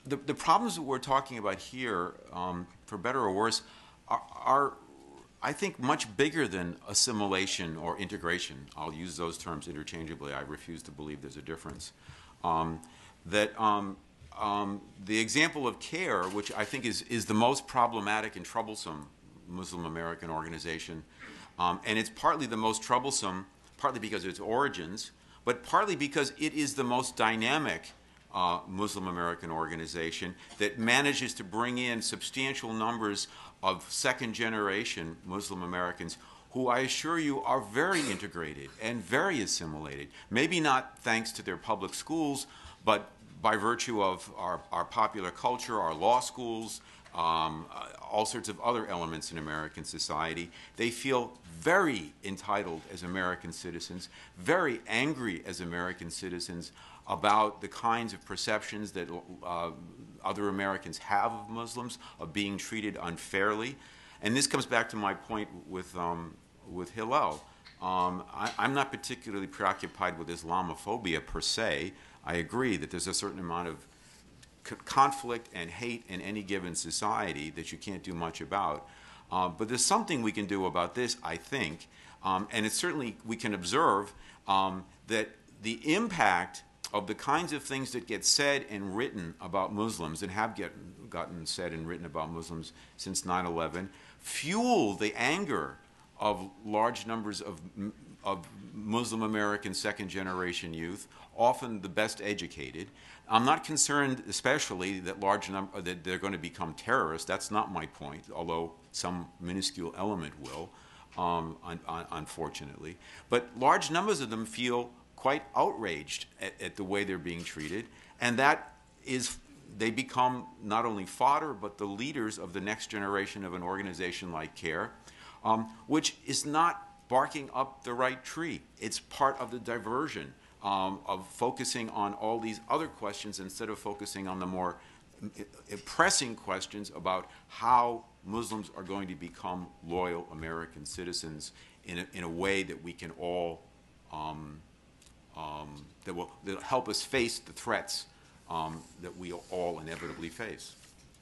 the problems that we're talking about here, for better or worse, are, I think, much bigger than assimilation or integration. I'll use those terms interchangeably. I refuse to believe there's a difference. The example of CARE, which I think is the most problematic and troublesome Muslim American organization, and it's partly the most troublesome, partly because of its origins, but partly because it is the most dynamic Muslim American organization that manages to bring in substantial numbers of second-generation Muslim Americans who I assure you are very integrated and very assimilated. Maybe not thanks to their public schools, but by virtue of our popular culture, our law schools, all sorts of other elements in American society. They feel very entitled as American citizens, very angry as American citizens about the kinds of perceptions that other Americans have of Muslims, of being treated unfairly. And this comes back to my point with Hillel. I'm not particularly preoccupied with Islamophobia per se. I agree that there's a certain amount of conflict and hate in any given society that you can't do much about. But there's something we can do about this, I think, and it's certainly we can observe that the impact of the kinds of things that get said and written about Muslims and have gotten said and written about Muslims since 9/11 fuel the anger of large numbers of Muslim American second-generation youth, often the best educated. I'm not concerned especially that that they're going to become terrorists. That's not my point, although some minuscule element will, unfortunately. But large numbers of them feel quite outraged at the way they're being treated, and that is, they become not only fodder, but the leaders of the next generation of an organization like CARE, which is not barking up the right tree. It's part of the diversion of focusing on all these other questions instead of focusing on the more pressing questions about how Muslims are going to become loyal American citizens in a way that we can all, that will help us face the threats that we all inevitably face.